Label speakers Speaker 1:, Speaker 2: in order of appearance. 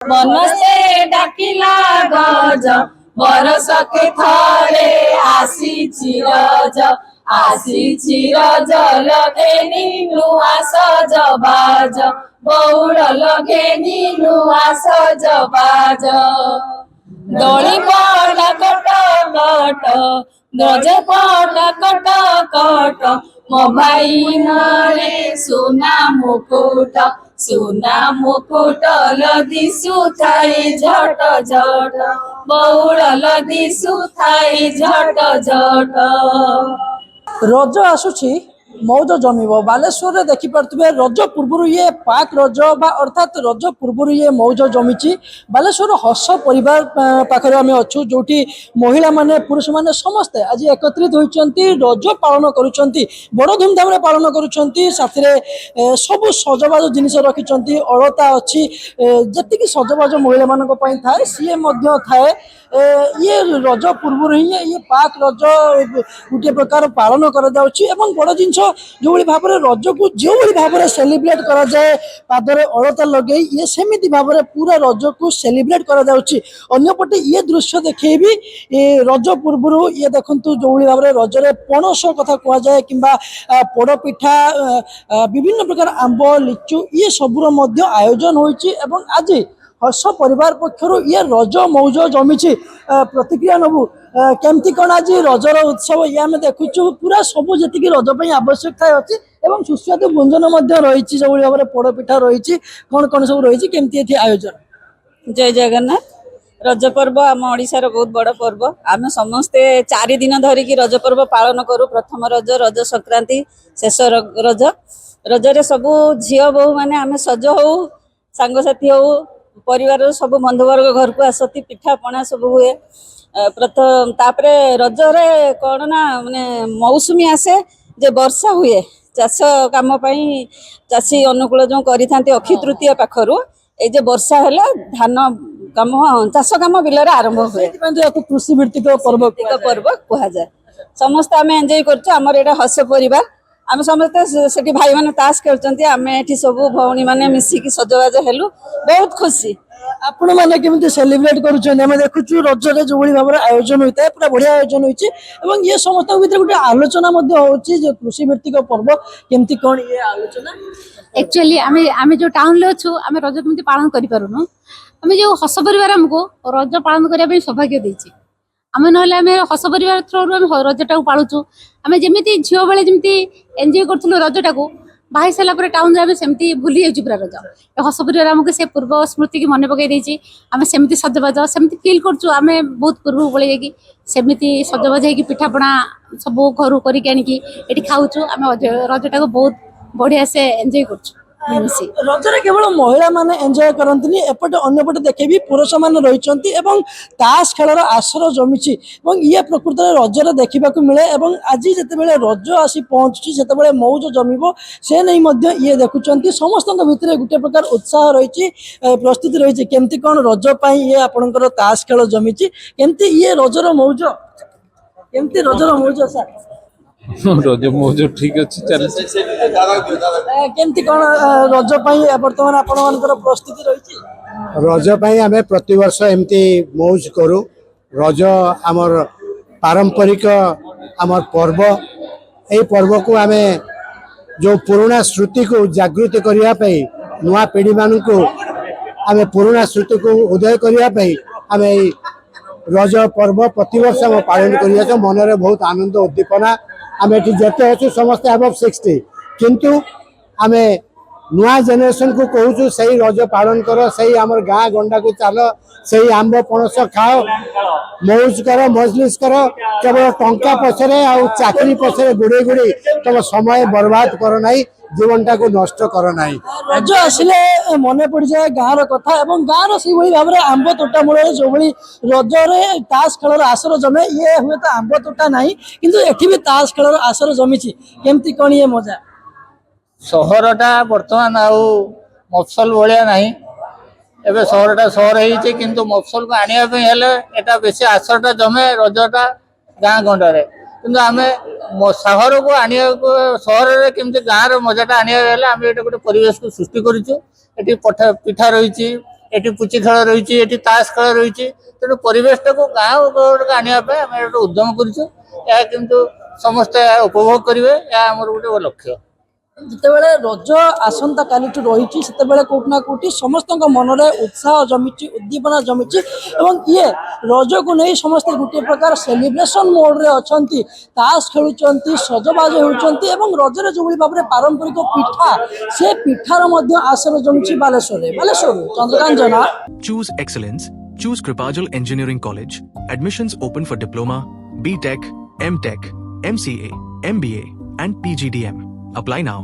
Speaker 1: मनसे डाकिला गज बरसके थरे आसीछि रज आसीछि रज लगेनी नुआ सजबाज बौड़ लगेनी नुआ सजबाज दोली पड़ कट कट गज पड़ कट कट मो भाई मारे सुना मुकुट लदी सुथाई झट झट बौड़ लदी सुथाई झट झट।
Speaker 2: रज आसुची मौज जमिब बालेश्वर रे देखि पारथुबे रज पूर्व ये पाक रज बा अर्थात रज पूर्व ये मौज जमिची बालेश्वर हस परिवार पाखरे आमे अछु जोटी महिला माने पुरुष माने समस्ते आज एकत्रित होइचंती रज पालन करूचंती बड़ धूमधाम रे पालन करूचंती साथी रे सब सजबाज जिनिस रखिचंती अलता अछि जति कि सजबाज महिला मानक पई थाए सीए मध्य थाए ये रज पूर्व ही ये पाक रज गोटे प्रकार पालन करा जाउची एवं बड़ जिनस जो भाव में रज को जो भाव में सेलिब्रेट करा जाए पादरे अलता लगे ये सेमिति भाव में पूरा रज को सेलिब्रेट करा जाउची। अन्यपटे ये दृश्य देखेबी रज पूर्व ये देखंतु जो भाव में रज रे पणस कथा कह जाए किंबा पोड़ पिठा विभिन्न प्रकार आंब लिचु ये सबुर मध्य आयोजन होइची एवं आज हर्ष परिवार पक्षर ये रज मौज जमी प्रतिक्रिया नबू केमती कौन आज रजर उत्सव ये आम देखु पूरा सब जी रज आवश्यकता अच्छी एवं सुस्वादु व्यंजन रही जो भाव में पोड़पिठा रही कौन कौन सब रही केमती आयोजन।
Speaker 1: जय जगन्नाथ। रज पर्व आम ओडिशार बहुत बड़ पर्व आम समस्ते 4 दिन धरिकी रज पर्व पालन करूँ। प्रथम रज रज संक्रांति शेष रज रजरे सबू झील बोहू मैंने आम सज हो सांगसाथी हो परिवार सब बंधुवर्ग घर को आसती पिठा पणा सब हुए प्रथम तापरे रजरे कौन ना माने मौसुमी आसे जे वर्षा हुए चाष काम चाषी अनुकूल जो करी अक्षय तृतीय पाखरु ए जे वर्षा हेले धान काम चाष काम बिल आरंभ हुए
Speaker 2: कृषि भित्तिक पर्व
Speaker 1: कह जाए। समस्त आम एंजॉय करछु हमर एटा हस परिवार आम समस्ते सेठी भाई माने ताश खेलचंती आमे एठी सब भौणी माने मिसिकी सजबाज हेलु बहुत खुशी।
Speaker 2: आपण माने केमती सेलिब्रेट करूछन हम देखुछु रज रे जो भाव में आयोजन होता है पूरा बढ़िया आयोजन होइछि एवं ये समस्त भीतर गोटे आलोचना मध्ये होछि जे कृषि भित्तिक पर्व केमती कोन ये आलोचना
Speaker 3: एक्चुअली आमे जो टाउन ले छु आमे रज केमती पालन करि पारुनु आमे जो हस परिवार हमको रज पालन करिया पे सौभाग्य देछि आमे नहले आमे हस परिवार थ्रू आमे रजटा पालुछु आमे जेमिति झियो बेले जेमिति एन्जॉय करथुलो रजटा को बाही सारा पर टाउन में सेमती भूली जाऊँ पूरा रज हस परिवार आमको से पूर्व स्मृति की मन पकई देछि आमे सेमती सजबाज सेमती फील करछु आमे बहुत पूर्व पळे जाकी सेमती सजबाज है कि पिठापणा सब घर करिक आनिकी एठी खाउछु आमे रजटा को बहुत बढ़िया से एन्जॉय करछु।
Speaker 2: रजरे केवल महिला माने एंजॉय करंतनी एपटे अन्यपटे देखेबी पुरुष माने रहिचंती एवं ताश खेलर आसर जमिछि एवं ये प्रकृत रे रजरे देखिबाकू मिले एवं आज जते बेले रज आसी पहुंचछि सेते बेले मौज जमिबो से नै मध्य ये देखुचंती समस्तक भितरे गुटे प्रकार उत्साह रहिछि प्रस्तुति रहिछि केमती कोन रज पई ये आपनकर ताश खेल जमिछि केमती ये रजर मौज केमती रजर मौज सर
Speaker 4: रज मौज ठीक अच्छी चल
Speaker 2: केमती कोन रज पई वर्तमान आपण मानकर प्रस्तुति रहिछि
Speaker 5: रज पई हमें प्रति वर्ष एमती मौज करू रज आमर पारंपरिक आमर पर्व ए पर्व को हमें जो पुराना श्रुति को जागृत करिया पई नुआ पीढ़ी मान को हमें पुराना श्रुति को उदय करिया पई हमें रज पर्व प्रति वर्ष हम पालन करिया मन रे बहुत आनंद उद्दीपना आम ये जिते अच्छे समस्ते अबव 60 किंतु आम नुआ जेनेरेशन को कहूँ से रज पालन कर से आमर गाँ गंडा को चल से आंब पणस खाओ मौज कर मजलिस कर केवल टंका पछरे आ चाकरी पछरे गुड़े गुड़ी तुम समय बर्बाद कर ना जीवनटा को नष्ट कर ना।
Speaker 2: रज आसिले मन पड़ जाए गाँव कथा और गाँव से भाव में आंब तोटा मूल जो भाई रजरे ताश खेलर आसर जमे ये हुए तो आंब तोटा ना किंतु एठी भी ताश खेलर आसर जमीची केमती कौन ये मजा
Speaker 6: सहरटा बर्तमान आउ मफसल भाया ना एवं सहरटा सहर होती किंतु मफसल को आने बेसी आसरटा जमे रजटा गाँ गंडारे किंतु आम सहर को आने सहर केमती गाँव मजाटा आने गोटे परिवेश को सृष्टि करूँ पिठा रही ଏଠି ପୁଚି ଖେଳ ରହିଛି, ଏଠି ତାସ ଖେଳ ରହିଛି। ତେଣୁ ପରିବେଶଟାକୁ ଗାଁ ଉପଭୋଗକୁ ଆଣିବା ପାଇଁ ଆମେ ଗୋଟେ ଉଦ୍ୟମ କରିଛୁ। ଏହା କିନ୍ତୁ ସମସ୍ତେ ଏହା ଉପଭୋଗ କରିବେ, ଏହା ଆମର ଗୋଟେ ଲକ୍ଷ୍ୟ।
Speaker 2: ଯେତେବେଳେ ରଜ ଆସନ୍ତା କାଲିଠୁ ରହିଛି ସେତେବେଳେ କୋଉଠି ନା କୋଉଠି ସମସ୍ତଙ୍କ ମନରେ ଉତ୍ସାହ ଜମିଛି, ଉଦ୍ଦୀପନା ଜମିଛି ଏବଂ ଇଏ ରଜକୁ ନେଇ ସମସ୍ତେ ଗୋଟିଏ ପ୍ରକାର ସେଲିବ୍ରେସନ ମୋଡରେ ଅଛନ୍ତି, ତାସ ଖେଳୁଛନ୍ତି, ସଜବାଜ ହେଉଛନ୍ତି ଏବଂ ରଜରେ ଯେଉଁଭଳି ଭାବରେ ପାରମ୍ପରିକ ପିଠା ସେ ପିଠାର ମଧ୍ୟ ଆସର ଜମିଛି ବାଲେଶ୍ୱରରେ। ବାଲେଶ୍ୱରରୁ Chandrakant Jena.
Speaker 7: Choose excellence. Choose Kripajal Engineering College. Admissions open for Diploma, BTech, MTech, MCA, MBA and PGDM. Apply now.